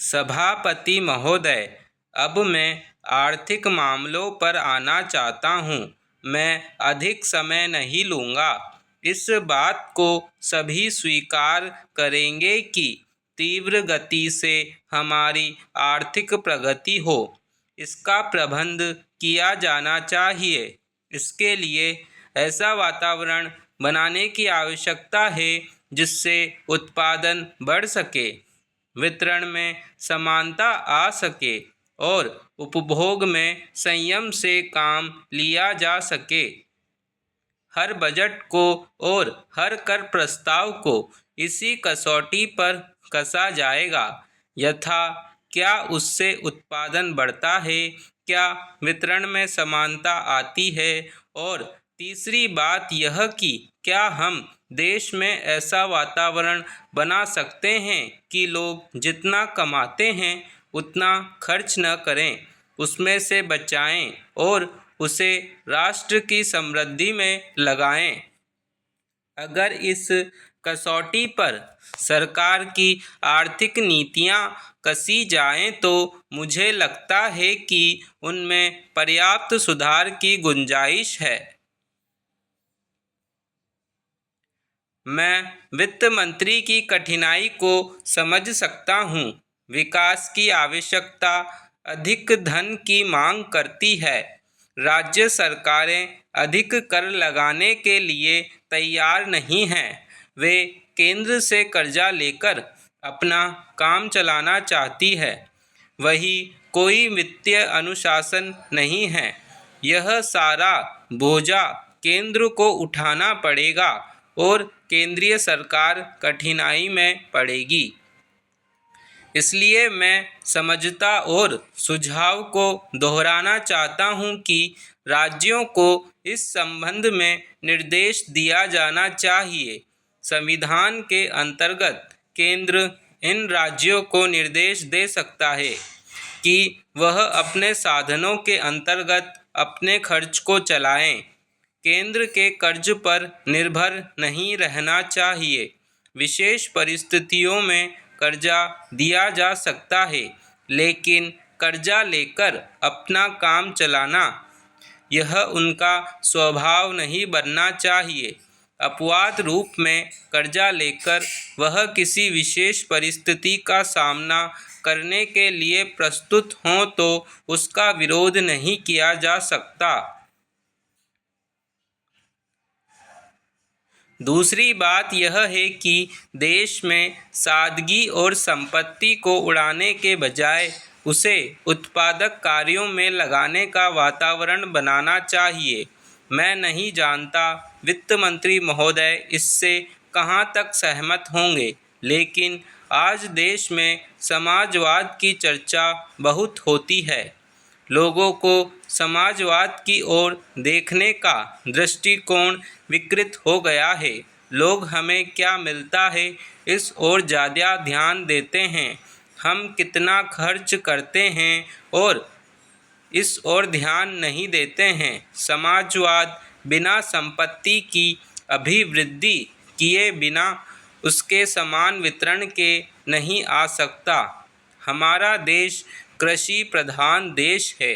सभापति महोदय, अब मैं आर्थिक मामलों पर आना चाहता हूँ। मैं अधिक समय नहीं लूँगा। इस बात को सभी स्वीकार करेंगे कि तीव्र गति से हमारी आर्थिक प्रगति हो। इसका प्रबंध किया जाना चाहिए। इसके लिए ऐसा वातावरण बनाने की आवश्यकता है जिससे उत्पादन बढ़ सके, वितरण में समानता आ सके और उपभोग में संयम से काम लिया जा सके। हर बजट को और हर कर प्रस्ताव को इसी कसौटी पर कसा जाएगा यथा क्या उससे उत्पादन बढ़ता है, क्या वितरण में समानता आती है, और तीसरी बात यह कि क्या हम देश में ऐसा वातावरण बना सकते हैं कि लोग जितना कमाते हैं उतना खर्च न करें, उसमें से बचाएं और उसे राष्ट्र की समृद्धि में लगाएं। अगर इस कसौटी पर सरकार की आर्थिक नीतियां कसी जाएं तो मुझे लगता है कि उनमें पर्याप्त सुधार की गुंजाइश है। मैं वित्त मंत्री की कठिनाई को समझ सकता हूँ। विकास की आवश्यकता अधिक धन की मांग करती है। राज्य सरकारें अधिक कर लगाने के लिए तैयार नहीं हैं। वे केंद्र से कर्जा लेकर अपना काम चलाना चाहती है। वही कोई वित्तीय अनुशासन नहीं है। यह सारा बोझा केंद्र को उठाना पड़ेगा और केंद्रीय सरकार कठिनाई में पड़ेगी। इसलिए मैं समझता और सुझाव को दोहराना चाहता हूँ कि राज्यों को इस संबंध में निर्देश दिया जाना चाहिए। संविधान के अंतर्गत केंद्र इन राज्यों को निर्देश दे सकता है कि वह अपने साधनों के अंतर्गत अपने खर्च को चलाएं। केंद्र के कर्ज पर निर्भर नहीं रहना चाहिए। विशेष परिस्थितियों में कर्जा दिया जा सकता है, लेकिन कर्जा लेकर अपना काम चलाना यह उनका स्वभाव नहीं बनना चाहिए। अपवाद रूप में कर्जा लेकर वह किसी विशेष परिस्थिति का सामना करने के लिए प्रस्तुत हों तो उसका विरोध नहीं किया जा सकता। दूसरी बात यह है कि देश में सादगी और संपत्ति को उड़ाने के बजाय उसे उत्पादक कार्यों में लगाने का वातावरण बनाना चाहिए। मैं नहीं जानता वित्त मंत्री महोदय इससे कहाँ तक सहमत होंगे, लेकिन आज देश में समाजवाद की चर्चा बहुत होती है। लोगों को समाजवाद की ओर देखने का दृष्टिकोण विकृत हो गया है। लोग हमें क्या मिलता है इस ओर ज़्यादा ध्यान देते हैं, हम कितना खर्च करते हैं और इस ओर ध्यान नहीं देते हैं। समाजवाद बिना संपत्ति की अभिवृद्धि किए बिना उसके समान वितरण के नहीं आ सकता। हमारा देश कृषि प्रधान देश है।